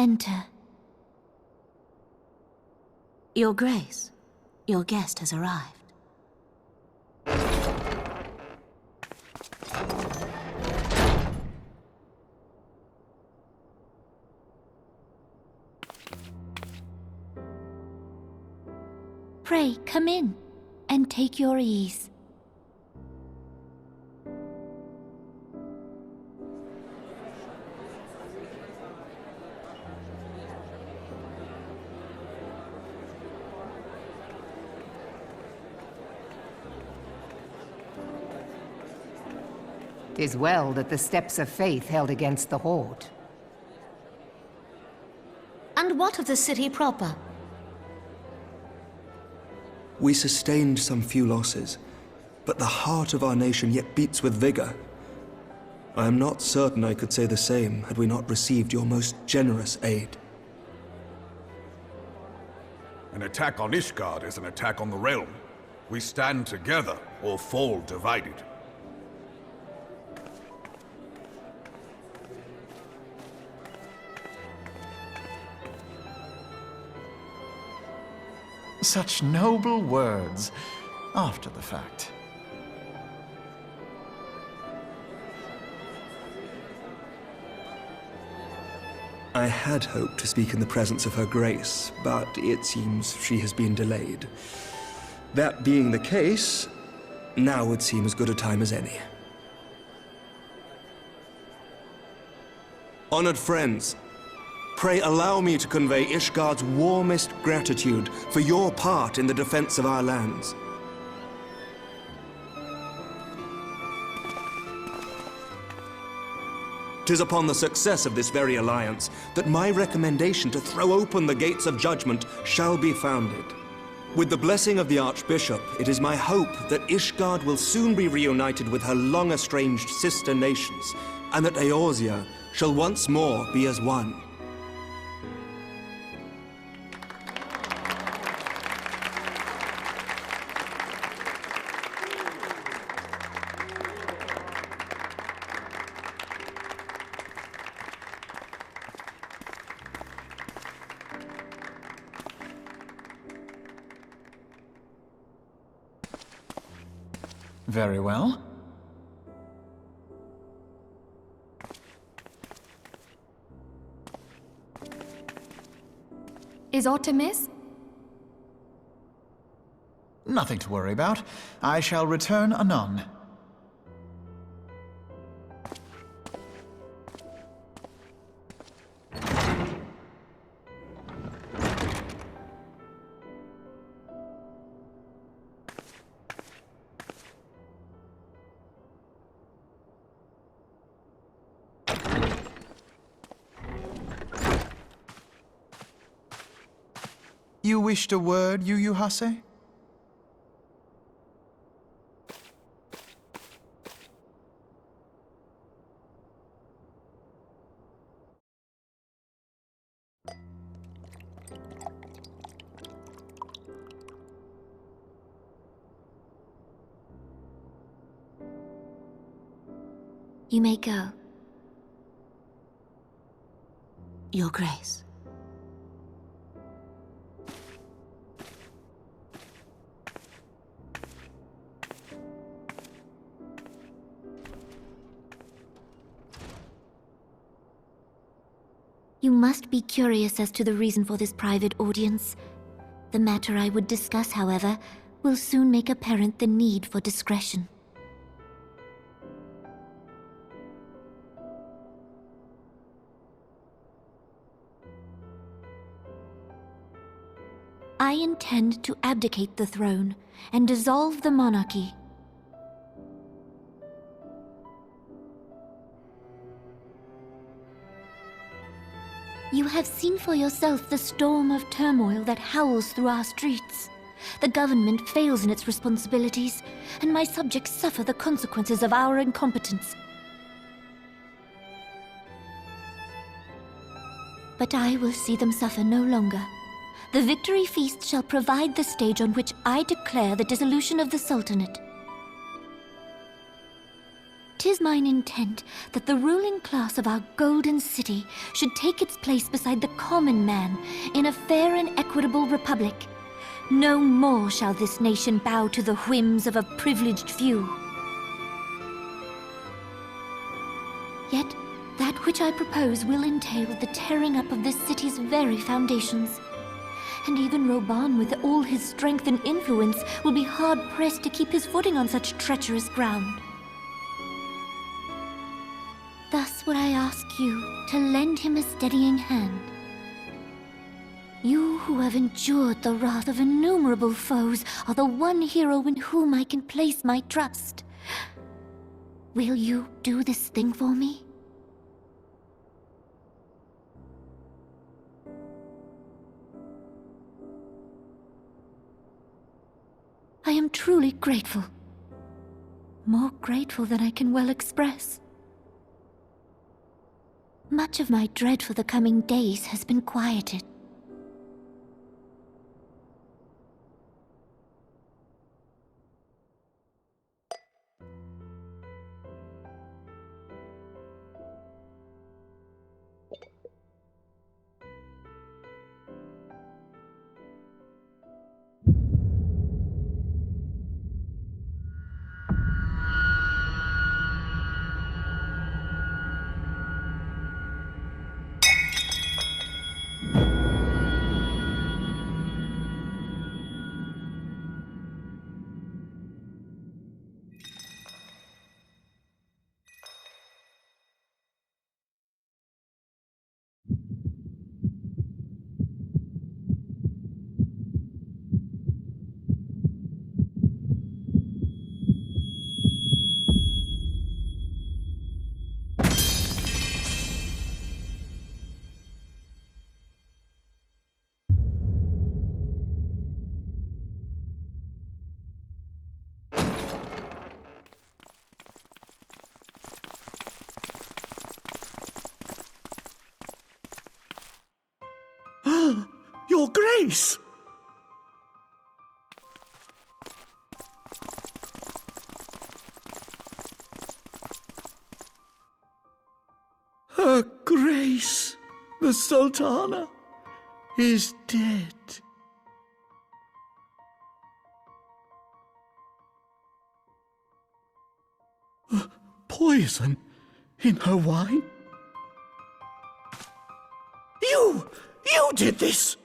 enter. Your Grace, your guest has arrived. Pray, come in, and take your ease. "'Tis well that the steps of faith held against the horde. And what of the city proper? We sustained some few losses, but the heart of our nation yet beats with vigor. I am not certain I could say the same had we not received your most generous aid. An attack on Ishgard is an attack on the realm. We stand together or fall divided. Such noble words, after the fact. I had hoped to speak in the presence of Her Grace, but it seems she has been delayed. That being the case, now would seem as good a time as any. Honored friends, pray allow me to convey Ishgard's warmest gratitude for your part in the defense of our lands. "'Tis upon the success of this very alliance that my recommendation to throw open the gates of judgment shall be founded. With the blessing of the Archbishop, it is my hope that Ishgard will soon be reunited with her long-estranged sister nations, and that Eorzea shall once more be as one. Very well. Is aught amiss? Nothing to worry about. I shall return anon. You wished a word, Yu Hase? You may go. Your Grace. You must be curious as to the reason for this private audience. The matter I would discuss, however, will soon make apparent the need for discretion. I intend to abdicate the throne and dissolve the monarchy. You have seen for yourself the storm of turmoil that howls through our streets. The government fails in its responsibilities, and my subjects suffer the consequences of our incompetence. But I will see them suffer no longer. The victory feast shall provide the stage on which I declare the dissolution of the Sultanate. 'Tis is mine intent that the ruling class of our golden city should take its place beside the common man in a fair and equitable republic. No more shall this nation bow to the whims of a privileged few. Yet, that which I propose will entail the tearing up of this city's very foundations. And even Roban, with all his strength and influence, will be hard-pressed to keep his footing on such treacherous ground. Thus would I ask you to lend him a steadying hand. You who have endured the wrath of innumerable foes are the one hero in whom I can place my trust. Will you do this thing for me? I am truly grateful. More grateful than I can well express. Much of my dread for the coming days has been quieted. Your Grace! Her Grace, the Sultana, is dead. Poison in her wine? You did this!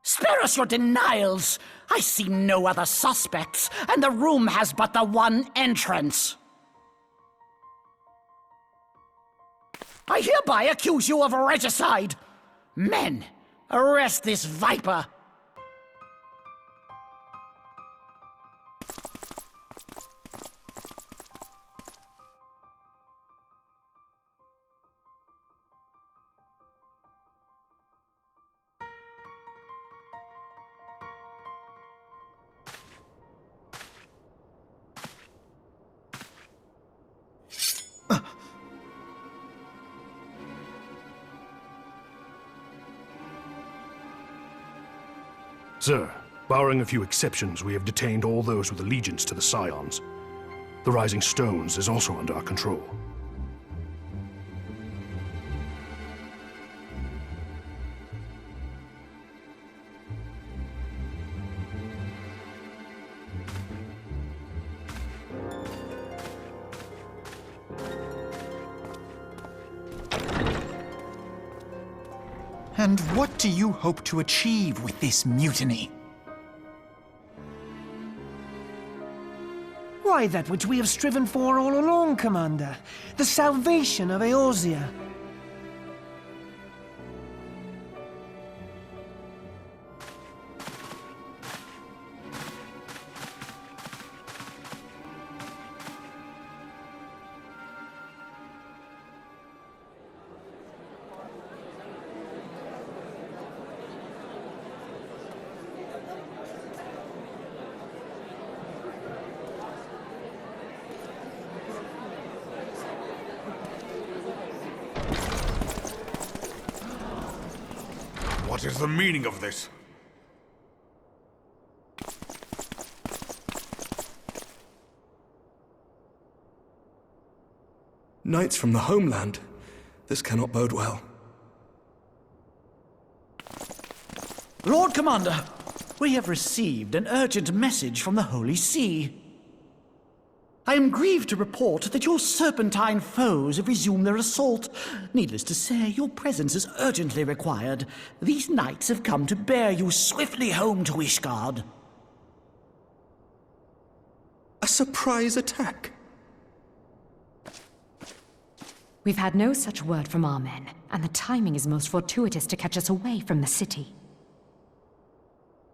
Spare us your denials! I see no other suspects, and the room has but the one entrance. I hereby accuse you of regicide! Men, arrest this viper! Sir, barring a few exceptions, we have detained all those with allegiance to the Scions. The Rising Stones is also under our control. And what do you hope to achieve with this mutiny? Why, that which we have striven for all along, Commander. The salvation of Eorzea. What is the meaning of this? Knights from the homeland. This cannot bode well. Lord Commander, we have received an urgent message from the Holy See. I am grieved to report that your serpentine foes have resumed their assault. Needless to say, your presence is urgently required. These knights have come to bear you swiftly home to Ishgard. A surprise attack? We've had no such word from our men, and the timing is most fortuitous to catch us away from the city.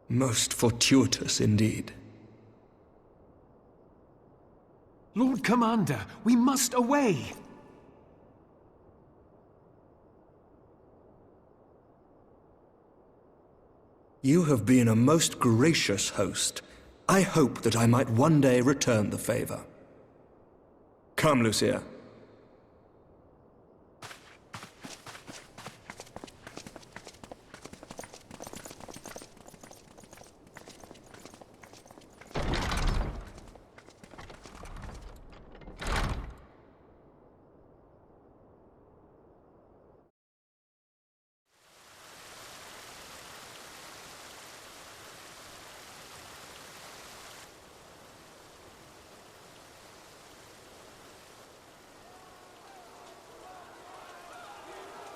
Most fortuitous indeed. Lord Commander, we must away! You have been a most gracious host. I hope that I might one day return the favor. Come, Lucia.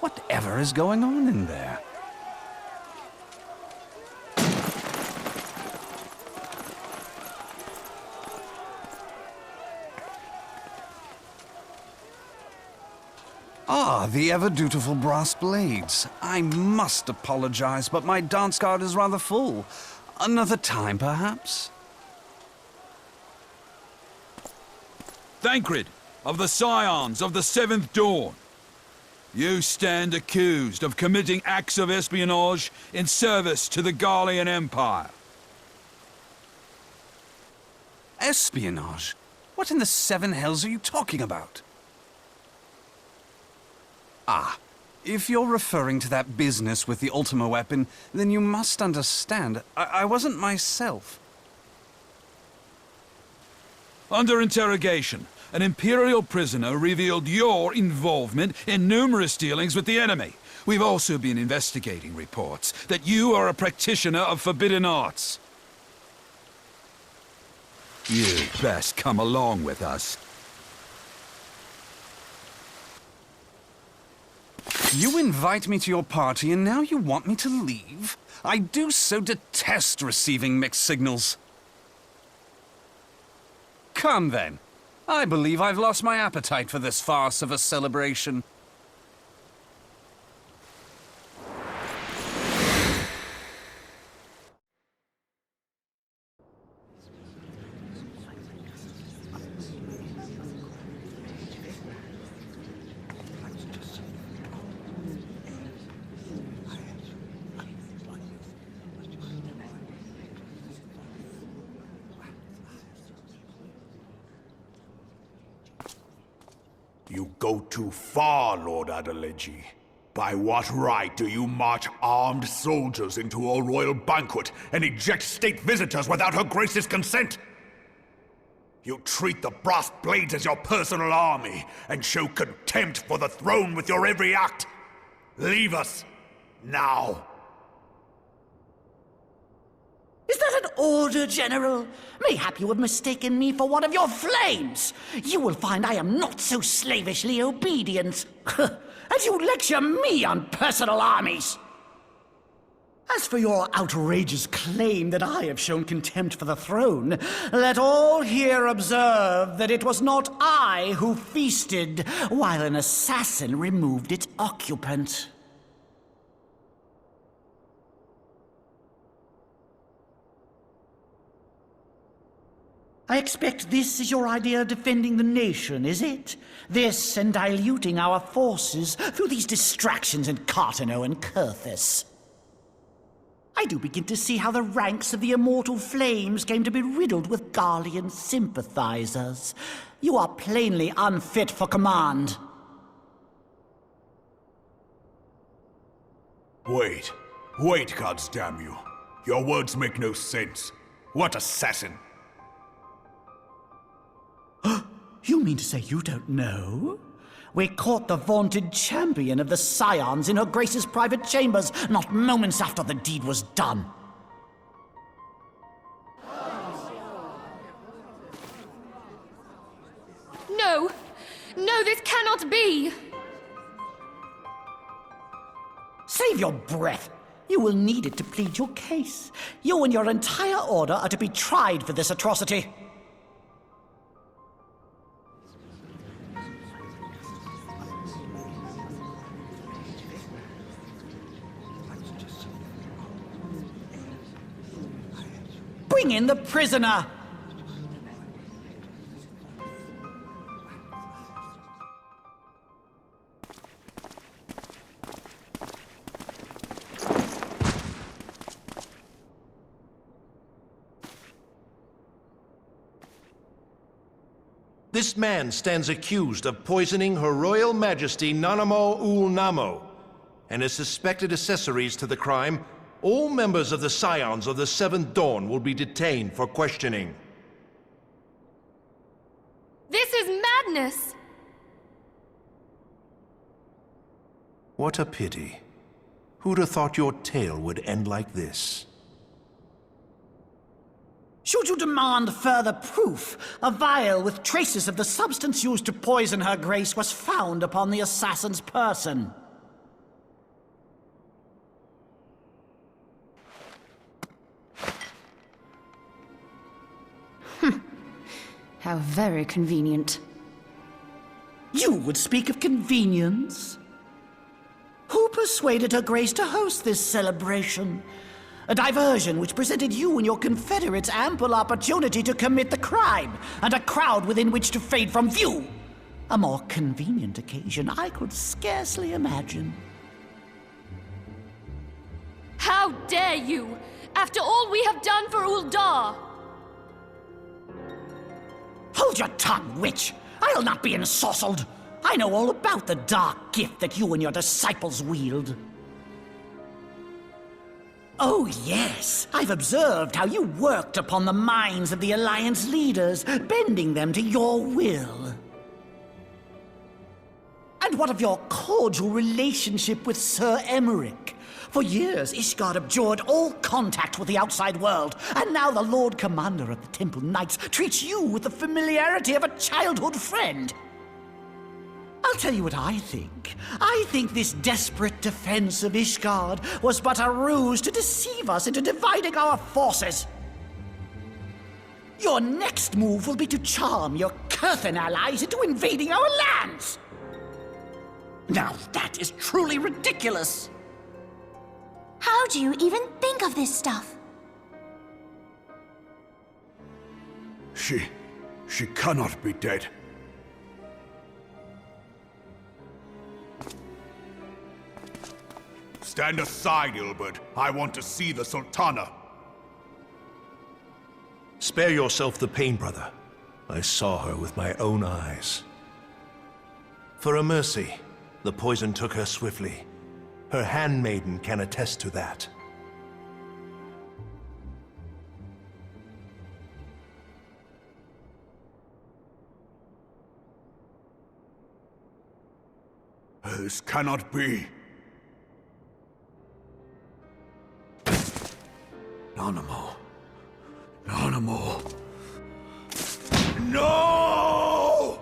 Whatever is going on in there? Ah, the ever-dutiful brass blades. I must apologize, but my dance card is rather full. Another time, perhaps? Thancred, of the Scions of the Seventh Dawn. You stand accused of committing acts of espionage in service to the Garlean Empire. Espionage? What in the seven hells are you talking about? Ah, if you're referring to that business with the Ultima weapon, then you must understand, I wasn't myself. Under interrogation, an Imperial prisoner revealed your involvement in numerous dealings with the enemy. We've also been investigating reports that you are a practitioner of forbidden arts. You'd best come along with us. You invite me to your party and now you want me to leave? I do so detest receiving mixed signals. Come then. I believe I've lost my appetite for this farce of a celebration. You go too far, Lord Adeleji. By what right do you march armed soldiers into a royal banquet and eject state visitors without her grace's consent? You treat the brass blades as your personal army and show contempt for the throne with your every act. Leave us, now. Is that an order, General? Mayhap you have mistaken me for one of your flames. You will find I am not so slavishly obedient. And you lecture me on personal armies. As for your outrageous claim that I have shown contempt for the throne, let all here observe that it was not I who feasted while an assassin removed its occupant. I expect this is your idea of defending the nation, is it? This and diluting our forces through these distractions in Cartano and Kurthis. I do begin to see how the ranks of the Immortal Flames came to be riddled with Garlean sympathizers. You are plainly unfit for command. Wait, goddamn you. Your words make no sense. What assassin? You mean to say you don't know? We caught the vaunted champion of the Scions in her Grace's private chambers, not moments after the deed was done. No! No, this cannot be! Save your breath. You will need it to plead your case. You and your entire order are to be tried for this atrocity. Bring in the prisoner! This man stands accused of poisoning Her Royal Majesty Nanamo Ul Namo, and as suspected accessories to the crime, all members of the Scions of the Seventh Dawn will be detained for questioning. This is madness! What a pity. Who'd have thought your tale would end like this? Should you demand further proof, a vial with traces of the substance used to poison Her Grace was found upon the assassin's person. How very convenient. You would speak of convenience? Who persuaded Her Grace to host this celebration? A diversion which presented you and your confederates ample opportunity to commit the crime, and a crowd within which to fade from view. A more convenient occasion I could scarcely imagine. How dare you! After all we have done for Uldar! Hold your tongue, witch! I'll not be ensorcelled! I know all about the dark gift that you and your disciples wield. Oh, yes. I've observed how you worked upon the minds of the Alliance leaders, bending them to your will. And what of your cordial relationship with Sir Emmerich? For years, Ishgard abjured all contact with the outside world, and now the Lord Commander of the Temple Knights treats you with the familiarity of a childhood friend. I'll tell you what I think. I think this desperate defense of Ishgard was but a ruse to deceive us into dividing our forces. Your next move will be to charm your Kurthan allies into invading our lands. Now that is truly ridiculous. How do you even think of this stuff? She cannot be dead. Stand aside, Ilbert. I want to see the Sultana. Spare yourself the pain, brother. I saw her with my own eyes. For a mercy, the poison took her swiftly. Her handmaiden can attest to that. This cannot be. Nanamo. Nanamo. No!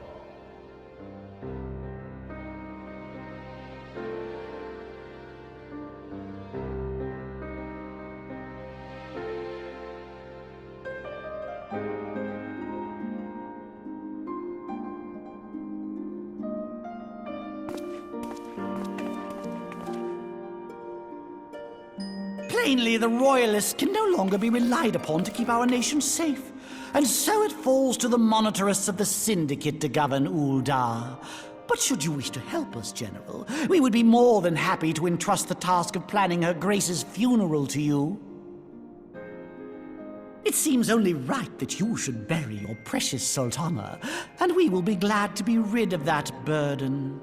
Plainly, the Royalists can no longer be relied upon to keep our nation safe. And so it falls to the monitorists of the Syndicate to govern Uldar. But should you wish to help us, General, we would be more than happy to entrust the task of planning Her Grace's funeral to you. It seems only right that you should bury your precious Sultana, and we will be glad to be rid of that burden.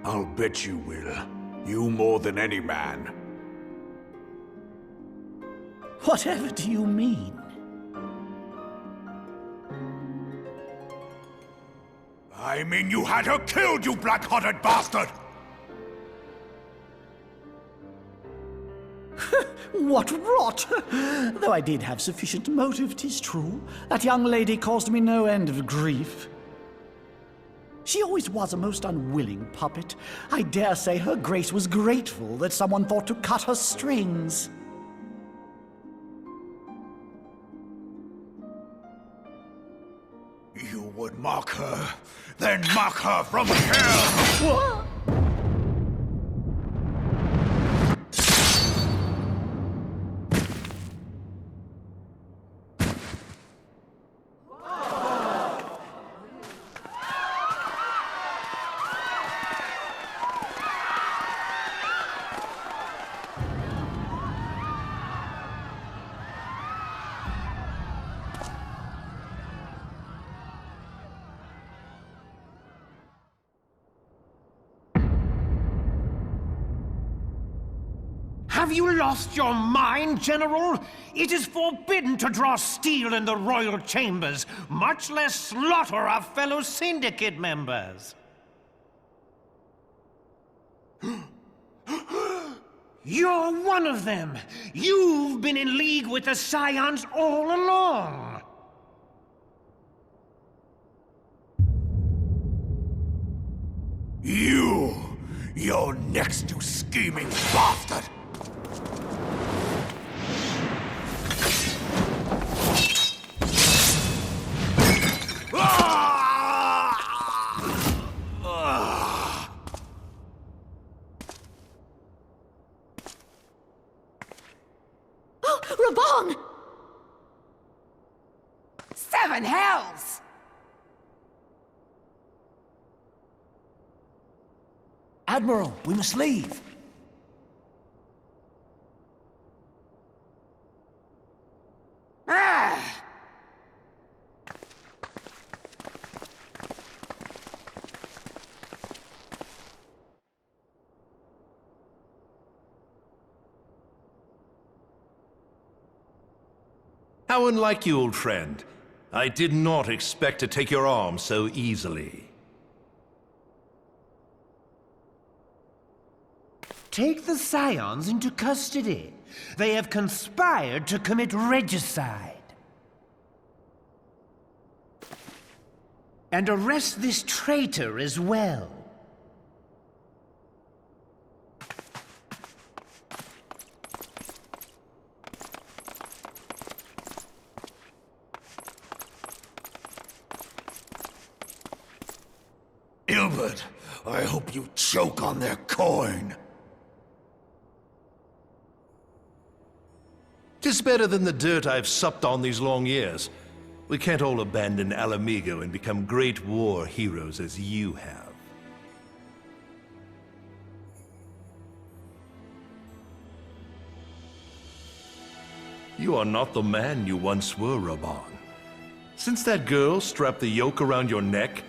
I'll bet you will. You more than any man. Whatever do you mean? I mean, you had her killed, you black-hearted bastard! What rot! Though I did have sufficient motive, 'tis true. That young lady caused me no end of grief. She always was a most unwilling puppet. I dare say her grace was grateful that someone thought to cut her strings. You would mock her, then mock her from hell! What? Have you lost your mind, General? It is forbidden to draw steel in the royal chambers, much less slaughter our fellow syndicate members. You're one of them. You've been in league with the Scions all along. You're next, you scheming bastard! Raban! Seven hells! Admiral, we must leave. Ah! How unlike you, old friend. I did not expect to take your arm so easily. Take the Scions into custody. They have conspired to commit regicide. And arrest this traitor as well. Ilbert, I hope you choke on their coin. 'Tis better than the dirt I've supped on these long years. We can't all abandon Alamigo and become great war heroes as you have. You are not the man you once were, Raban. Since that girl strapped the yoke around your neck,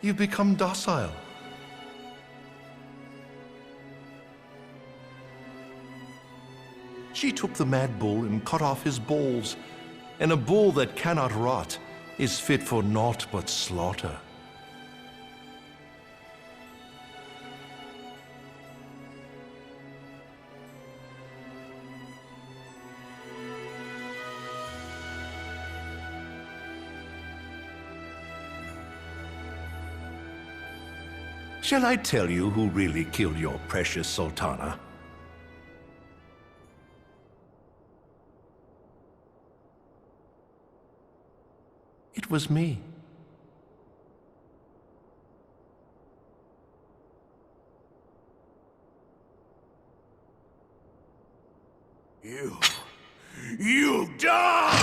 you've become docile. She took the mad bull and cut off his balls, and a bull that cannot rot is fit for naught but slaughter. Shall I tell you who really killed your precious Sultana? It was me. You die!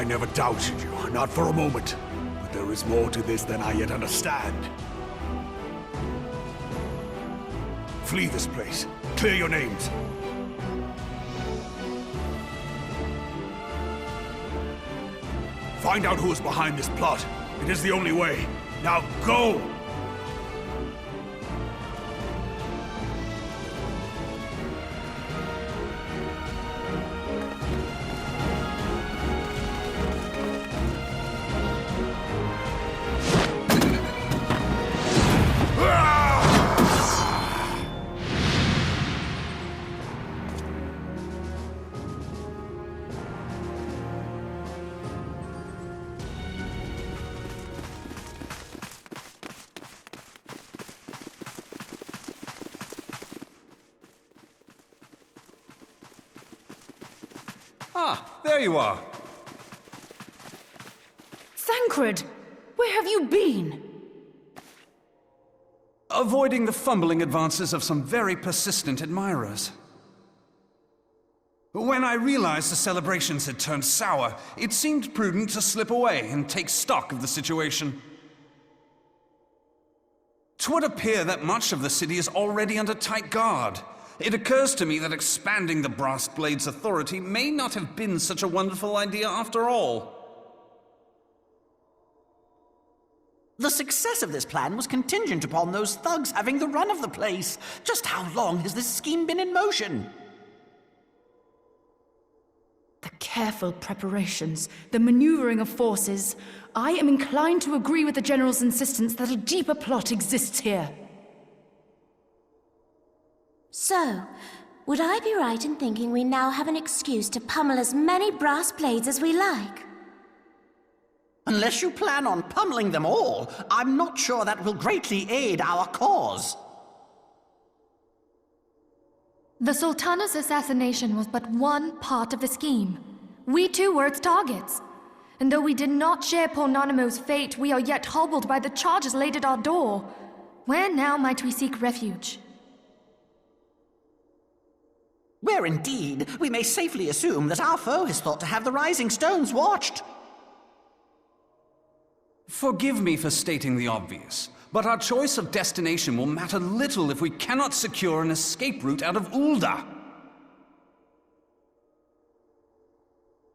never doubted you, not for a moment. But there is more to this than I yet understand. Flee this place. Clear your names. Find out who is behind this plot. It is the only way. Now go! Ah, there you are. Thancred! Where have you been? Avoiding the fumbling advances of some very persistent admirers. When I realized the celebrations had turned sour, it seemed prudent to slip away and take stock of the situation. 'Twould appear that much of the city is already under tight guard. It occurs to me that expanding the Brass Blade's authority may not have been such a wonderful idea after all. The success of this plan was contingent upon those thugs having the run of the place. Just how long has this scheme been in motion? The careful preparations, the maneuvering of forces. I am inclined to agree with the General's insistence that a deeper plot exists here. So, would I be right in thinking we now have an excuse to pummel as many brass blades as we like? Unless you plan on pummeling them all, I'm not sure that will greatly aid our cause. The Sultana's assassination was but one part of the scheme. We too were its targets. And though we did not share poor Nanamo's fate, we are yet hobbled by the charges laid at our door. Where now might we seek refuge? Where indeed, we may safely assume that our foe has thought to have the Rising Stones watched. Forgive me for stating the obvious, but our choice of destination will matter little if we cannot secure an escape route out of Ul'dah.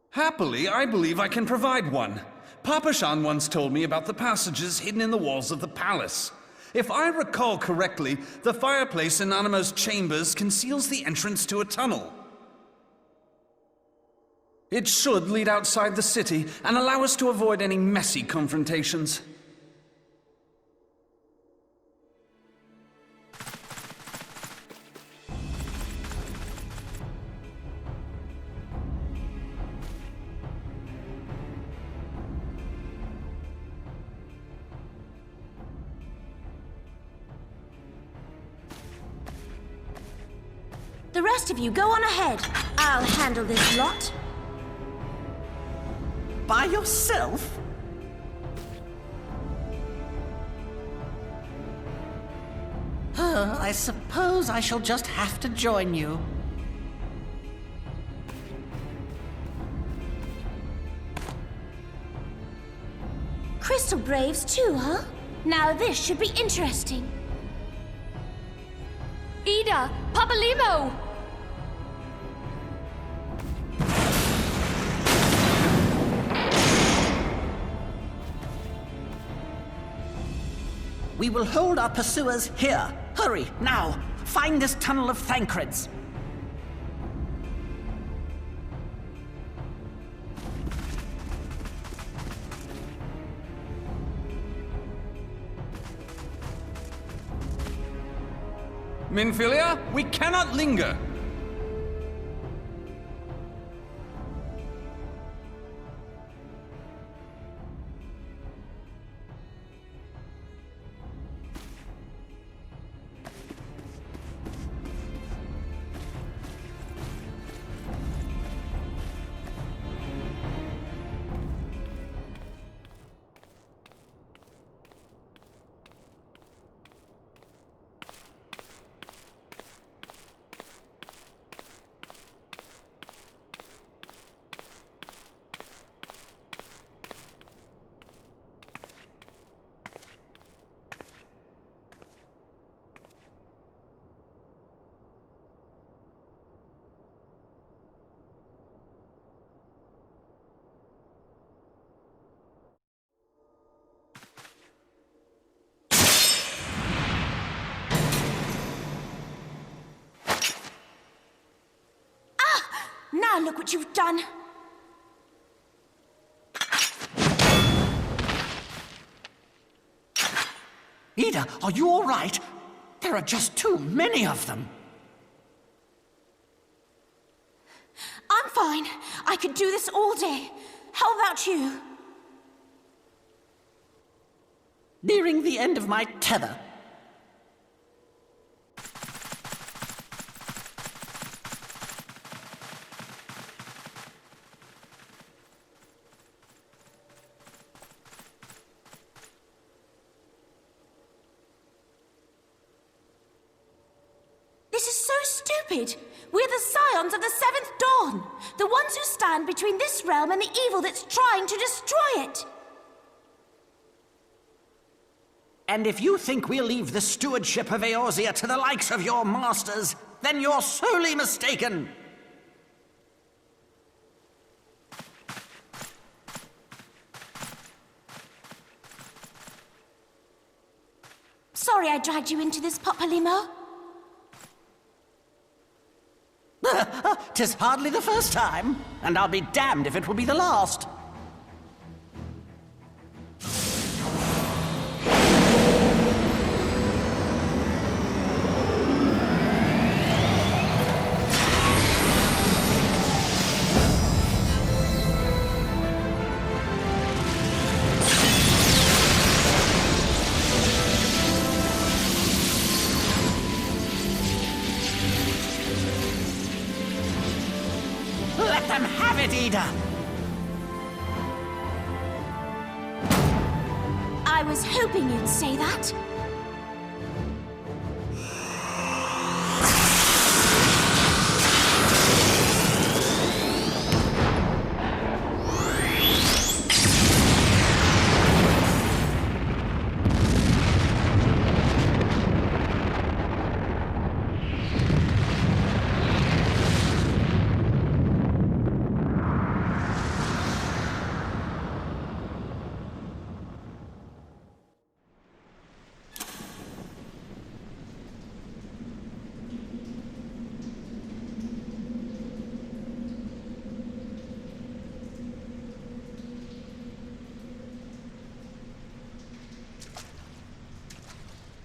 Happily, I believe I can provide one. Papashan once told me about the passages hidden in the walls of the palace. If I recall correctly, the fireplace in Nanamo's chambers conceals the entrance to a tunnel. It should lead outside the city and allow us to avoid any messy confrontations. The rest of you go on ahead. I'll handle this lot. By yourself? I suppose I shall just have to join you. Crystal Braves too, huh? Now this should be interesting. Ida! Papalimo! We will hold our pursuers here. Hurry, now! Find this tunnel of Thancred's. Minfilia, we cannot linger. Now look what you've done. Ida, are you all right? There are just too many of them. I'm fine. I could do this all day. How about you? Nearing the end of my tether. This is so stupid. We're the scions of the Seventh Dawn. The ones who stand between this realm and the evil that's trying to destroy it. And if you think we'll leave the stewardship of Eorzea to the likes of your masters, then you're sorely mistaken. Sorry I dragged you into this, Papalymo. 'Tis hardly the first time, and I'll be damned if it will be the last. Let them have it, Ida! I was hoping you'd say that.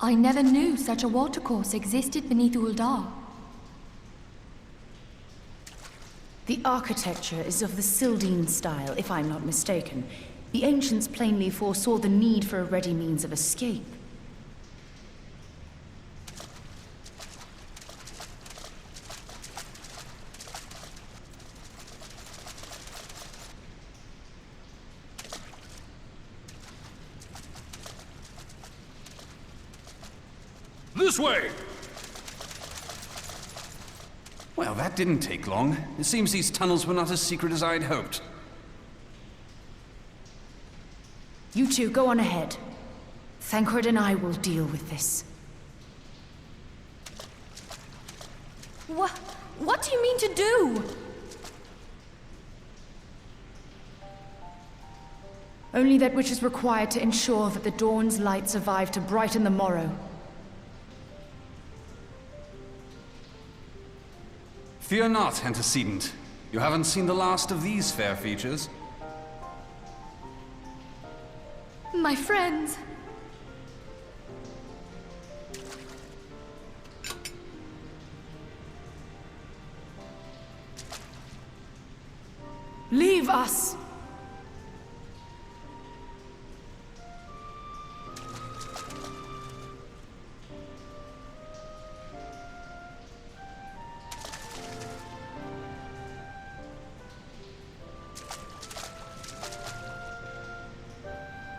I never knew such a watercourse existed beneath Uldar. The architecture is of the Sildine style, if I'm not mistaken. The ancients plainly foresaw the need for a ready means of escape. This way! Well, that didn't take long. It seems these tunnels were not as secret as I'd hoped. You two, go on ahead. Thancred and I will deal with this. What do you mean to do? Only that which is required to ensure that the dawn's light survive to brighten the morrow. Fear not, antecedent. You haven't seen the last of these fair features. My friends. Leave us!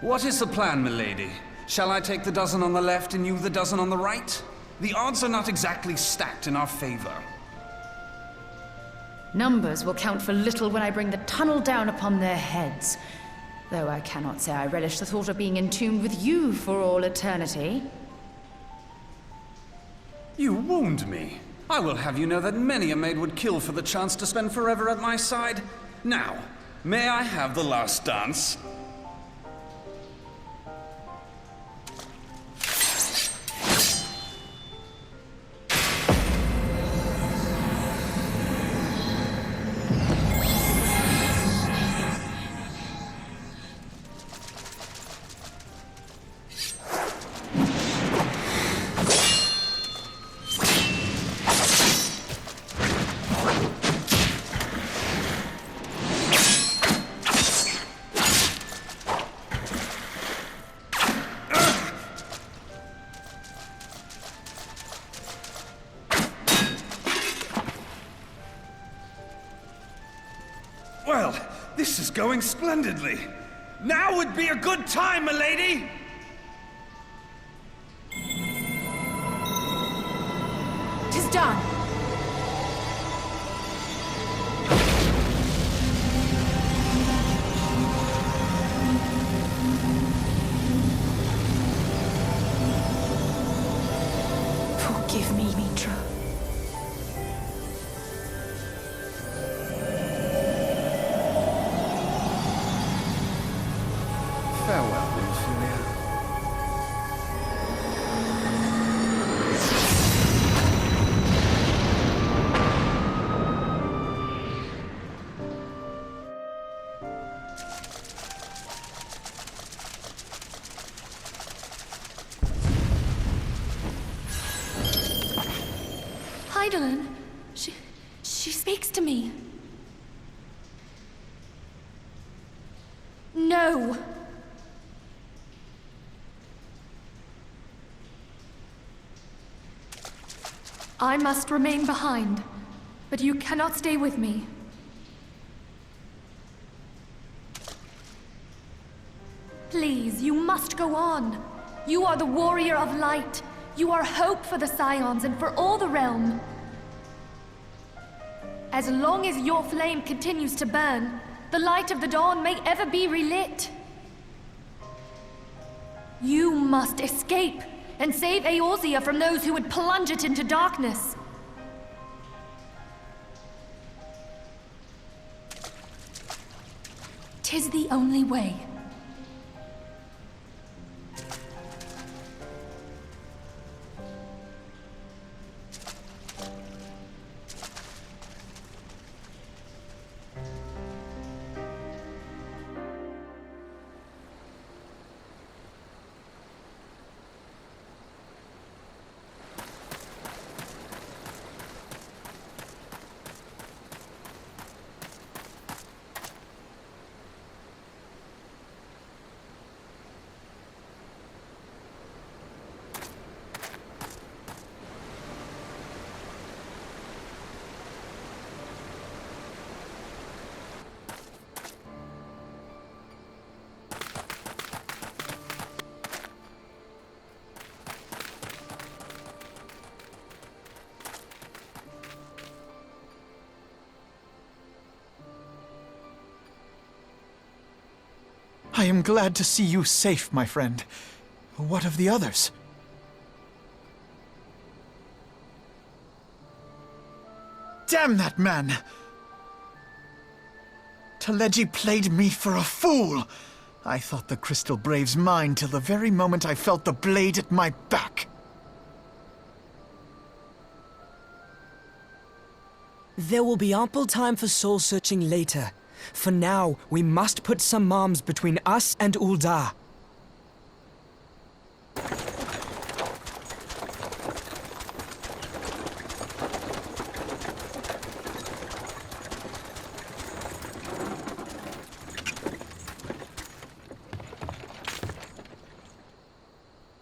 What is the plan, milady? Shall I take the dozen on the left and you the dozen on the right? The odds are not exactly stacked in our favor. Numbers will count for little when I bring the tunnel down upon their heads. Though I cannot say I relish the thought of being entombed with you for all eternity. You wound me. I will have you know that many a maid would kill for the chance to spend forever at my side. Now, may I have the last dance? going splendidly. Now would be a good time, milady! Tis done. Forgive me, Mitra. Farewell, Ophelia. Heidelin, she speaks to me. No. I must remain behind, but you cannot stay with me. Please, you must go on. You are the warrior of light. You are hope for the Scions and for all the realm. As long as your flame continues to burn, the light of the dawn may ever be relit. You must escape and save Eorzea from those who would plunge it into darkness. Tis the only way. I am glad to see you safe, my friend. What of the others? Damn that man! Teleji played me for a fool! I thought the Crystal Brave's mine till the very moment I felt the blade at my back. There will be ample time for soul-searching later. For now, we must put some arms between us and Ul'dah.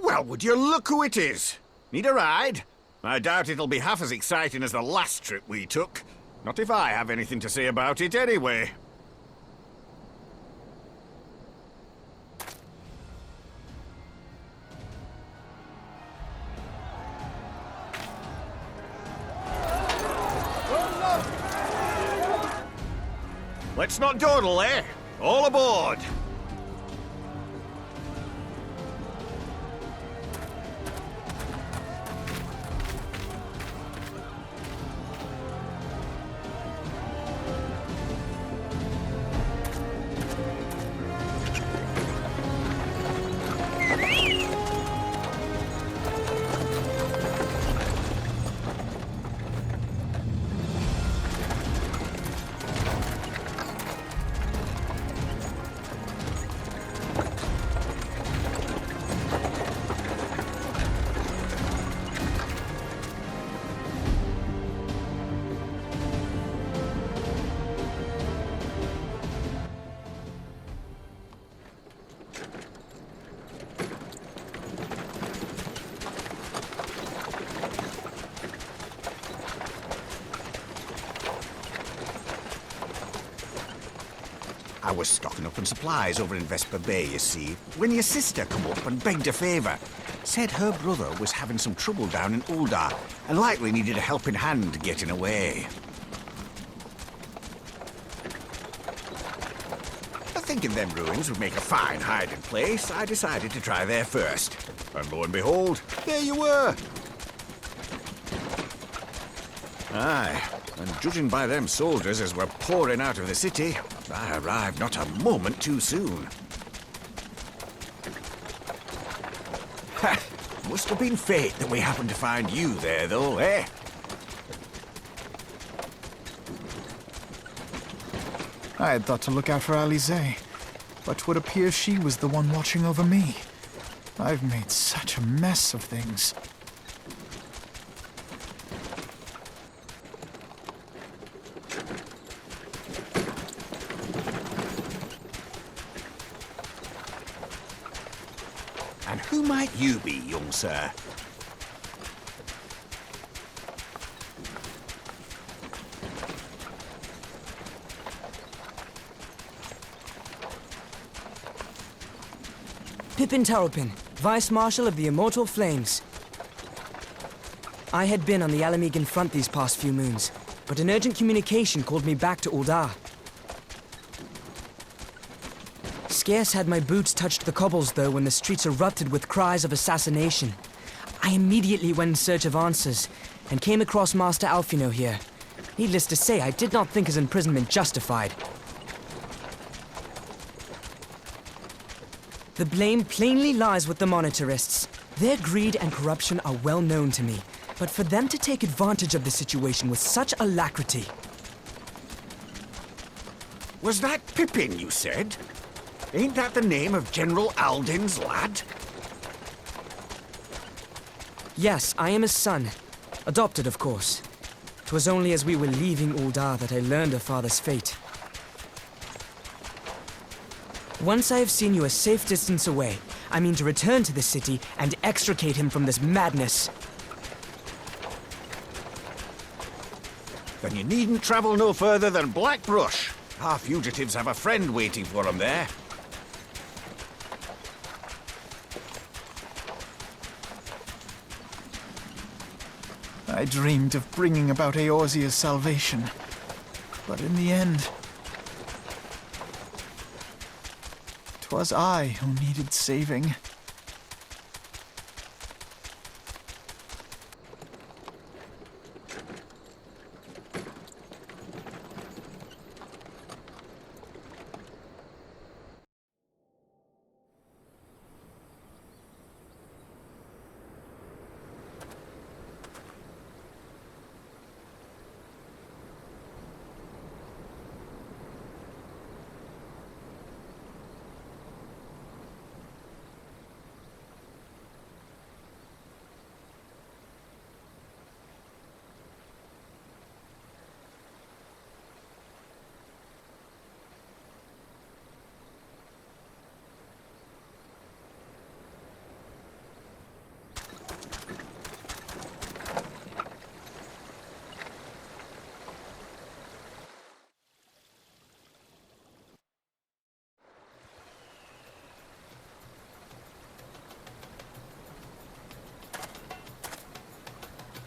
Well, would you look who it is? Need a ride? I doubt it'll be half as exciting as the last trip we took. Not if I have anything to say about it anyway. Let's not dawdle, eh? All aboard! I was stocking up on supplies over in Vesper Bay, you see, when your sister come up and begged a favour. Said her brother was having some trouble down in Uldar, and likely needed a helping hand getting away. Thinking them ruins would make a fine hiding place, I decided to try there first. And lo and behold, there you were! Aye, and judging by them soldiers as were pouring out of the city, I arrived not a moment too soon. Ha! Must have been fate that we happened to find you there, though, eh? I had thought to look out for Alize, but 'twould appear she was the one watching over me. I've made such a mess of things. And who might you be, young sir? Pippin Taropin, Vice Marshal of the Immortal Flames. I had been on the Alamegan front these past few moons, but an urgent communication called me back to Uldar. Scarce had my boots touched the cobbles, though, when the streets erupted with cries of assassination. I immediately went in search of answers, and came across Master Alfino here. Needless to say, I did not think his imprisonment justified. The blame plainly lies with the Monitarists. Their greed and corruption are well known to me, but for them to take advantage of the situation with such alacrity... Was that Pippin, you said? Ain't that the name of General Alden's lad? Yes, I am his son. Adopted, of course. 'Twas only as we were leaving Uldar that I learned of father's fate. Once I have seen you a safe distance away, I mean to return to the city and extricate him from this madness. Then you needn't travel no further than Blackbrush. Our fugitives have a friend waiting for them there. I dreamed of bringing about Eorzea's salvation, but in the end, 'twas I who needed saving.